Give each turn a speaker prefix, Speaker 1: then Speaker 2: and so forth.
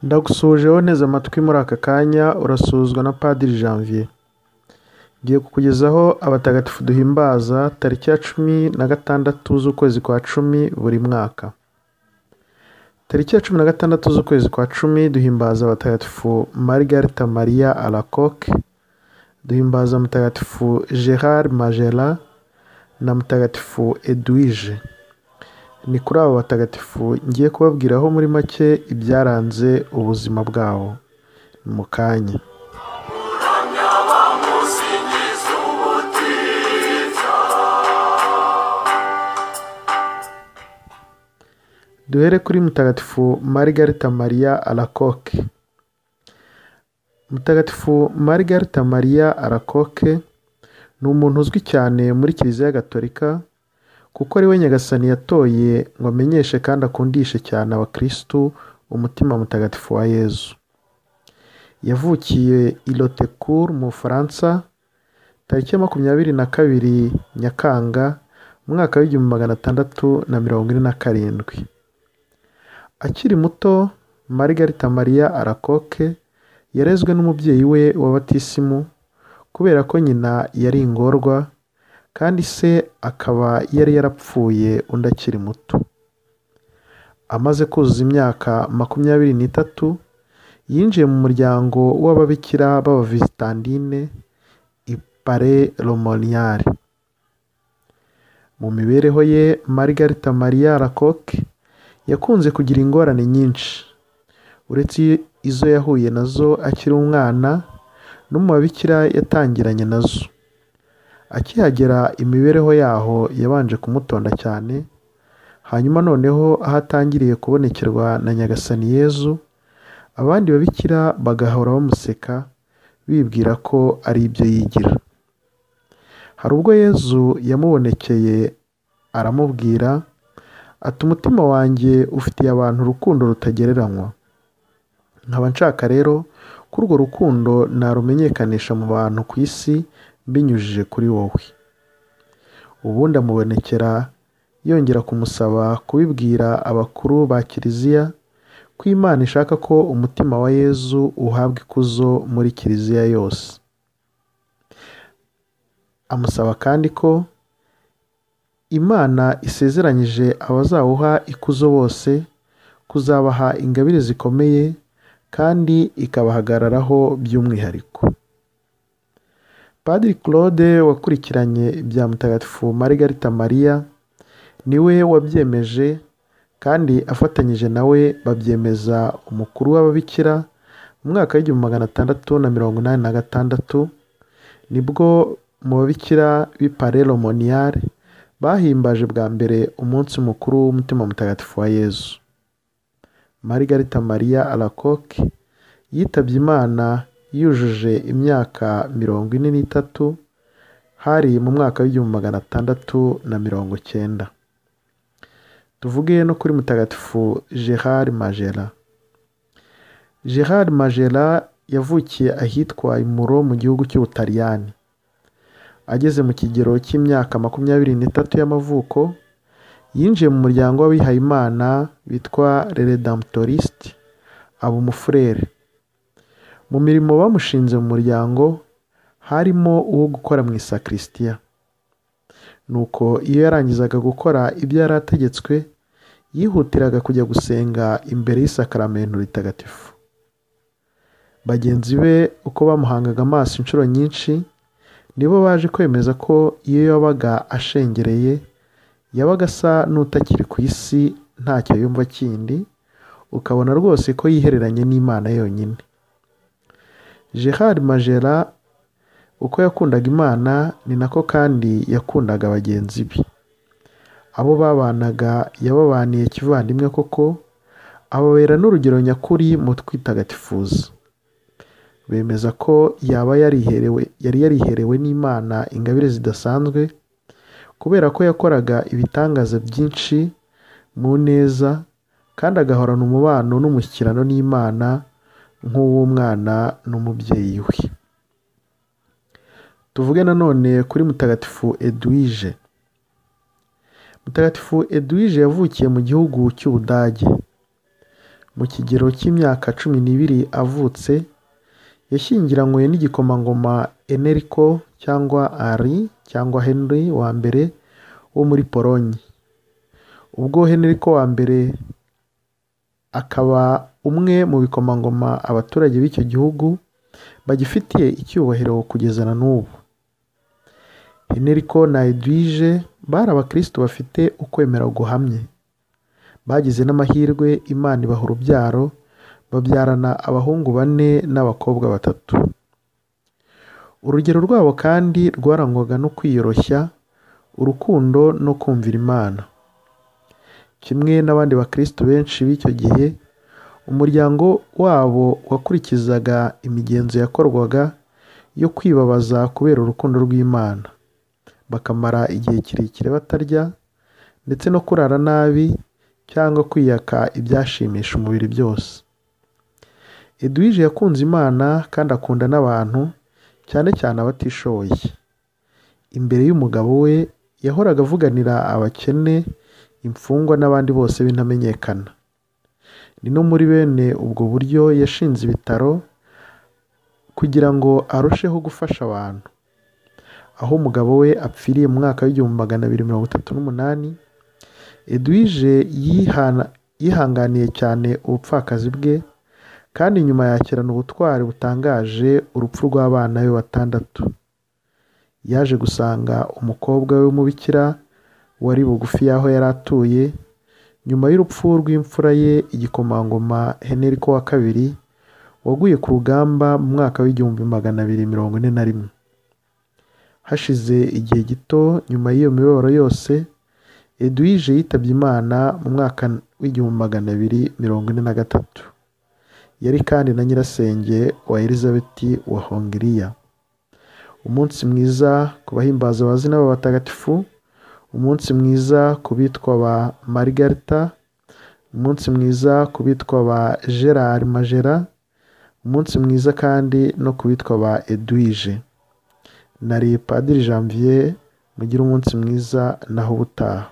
Speaker 1: Ndagusuhuje wowe nteze amatwi muri aka kanya urasuhuzwa na Padiri Janvier. Ngiye kukugezaho abatagatifu duhimbaza tariki ya 16 z'ukwezi kwa 10 buri mwaka. Tariki ya 16 z'ukwezi kwa 10 duhimbaza abatagatifu Marigarita Mariya Alacoque, duhimbaza mutagatifu Gerard Majella na mutagatifu Edwige. Ni kuri abo batagatifu ngiye kubabwiraho muri make ibyaranze ubuzima bwabo. Ni mu kanya. Duhere kuri mutagatifu Marigarita Mariya Alacoque. Mutagatifu Marigarita Mariya Alacoque ni umuntu uzwi cyane muri Kiliziya Gatolika kuko ari we Nyagasani yatoye ngo amenyeshe kandi akundishe cyane abakristu umutima mutagatifu wa Yezu. Yavukiye i Lotecourt mu Bufaransa tariki ya 22 Nyakanga mwaka wa 1647. Akiri muto, Marigarita Mariya Alacoque yarezwe n'umubyeyi we w'abatisimu kubera ko nyina yari ingorwa kandi se akaba yari yarapfuye undi akiri muto. Amaze kuzuza imyaka 23 yinjiye mu muryango w'ababikira b'abavisitandine i Paris-le-Monial. Mu mibereho ye, Marigarita Mariya Alacoque yakunze kugira ingorane nyinshi. Uretse izo yahuye nazo akiri umwana, no mu babikira yatangiranye nazo. Akihagera imibereho yaho yabanje kumutonda cyane, hanyuma noneho aho atangiriye kubonekerwa na Nyagasani Yezu, abandi babikira bagahora bamuseka bibwira ko ari ibyo yigira. Hari ubwo Yezu yamubonekeye aramubwira ati, umutima wanjye ufitiye abantu urukundo rutagereranywa. Nkaba nshaka rero ko urwo rukundo narumenyekanisha mu bantu ku isi mbinyujije kuri wowe. Ubundi amubonekera yongera kumusaba kubibwira abakuru ba Kiliziya ko Imana ishaka ko umutima wa Yezu uhabwa ikuzo muri Kiliziya yose. Amusaba kandi ko Imana isezeranyije abazawuha ikuzo bose kuzabaha ingabire zikomeye kandi ikabahagararaho by'umwihariko. Padiri Claude wakurikiranye ibya mutagatifu Marigarita Mariya niwe wabyemeje, kandi afatanyije nawe babyemeza umukuru w'ababikira mu mwaka wa 1686. Nibwo mu babikira b'i Paris-le-Monial bahimbaje bwa mbere umunsi mukuru w'umutima mutagatifu wa Yezu. Marigarita Mariya Alacoque yitabye Imana yujuje imyaka 43, hari mu mwaka wa 1690. Tuvuge no kuri mutagatifu Gerard Majella. Gerard Majella yavukiye ahitwa Imuro mu gihugu cy'Ubutaliyani. Ageze mu kigero cy'imyaka 23 y'amavuko, yinjiye mu muryango w'abihayimana bitwa Redemptoriste, aba umufurere. Mu mirimo bamushinze mu muryango harimo uwo gukora mu isakristiya. Nuko iyo yarangizaga gukora ibyo yari ategetswe, yihutiraga kujya gusenga imbere y'isakaramento ritagatifu. Bagenzi be uko bamuhangaga amaso inshuro nyinshi, nibo baje kwemeza ko iyo yabaga ashengereye yabaga asa n'utakiri ku isi, ntacyo yumva kindi, ukabona rwose ko yihereranye n'Imana yonyine. Gerard Majella uko yakundaga Imana ni nako kandi yakundaga bagenzi be. Abo babanaga yababaniye kivandimwe koko, ababera n'urugero nyakuri mu kwitagatifuza. Bemeza ko yari yariherewe n'Imana ingabire zidasanzwe, kubera ko yakoraga ibitangaza byinshi mu neza kandi agahorana umubano n'umushyikirano n'Imana nk'uw'umwana n'umubyeyi we. Tuvuge nanone kuri mutagatifu Edwige. Mutagatifu Edwige yavukiye mu gihugu cy'Ubudage. mu kigero cy'imyaka 12 avutse, yashyingiranywe n'igikomangoma Enrico cyangwa Henri cyangwa Henry wa mbere wo muri Polonye. Ubwo Henrico wa mbere akaba umwe mu bikomangoma abaturage b'icyo gihugu bagifitiye icyubahiro kugeza na n'ubu. Henrico na Edwige bari abakristo bafite ukwemera guhamye. Bagize n'amahirwe Imana ibaha urubyaro, babyarana abahungu 4 n'abakobwa 3. Urugero rwabo kandi rwarangwaga no kwiyoroshya, urukundo no kumvira Imana. Kimwe n'abandi bakristo benshi b'icyo gihe, umuryango wabo wakurikizaga imigenzo yakorwaga yo kwibabaza kubera urukundo rw'Imana, bakamara igihe kirekire batarya ndetse no kurara nabi cyangwa kwiyaka ibyashimisha umubiri byose. Edwige yakunze Imana kandi akunda n'abantu, cyane cyane abatishoboye. Imbere y'umugabo we yahoraga avuganira abakene, imfungwa n'abandi bose b'intamenyekana. Ni no muri bene ubwo buryo yashinze ibitaro kugira ngo arusheho gufasha abantu. Aho umugabo we apfiriye mu mwaka w'1238, Edwige yihanganiye cyane ubupfakazi bwe, kandi nyuma yakirana ubutwari butangaje urupfu rw'abana be 6. Yaje gusanga umukobwa we w'umubikira wari bugufi y'aho yari atuye, nyuma y'urupfu rw'imfura ye igikomangoma Henrico wa kabiri waguye ku rugamba mu mwaka w'1241. Hashize igihe gito nyuma y'iyo mibabaro yose, Edwige yitabye Imana mu mwaka w'1243. Yari kandi na nyirasenge wa Elizabeth wa Hongiriya. Umunsi mwiza ku bahimbaza abazina b'abatagatifu, umunsi mwiza ku bitwa ba Marigarita, umunsi mwiza ku bitwa ba Gerard Majella, umunsi mwiza kandi no ku bitwa ba Edwige. Nari Padiri Janvier, mugire umunsi mwiza naho ubutaha.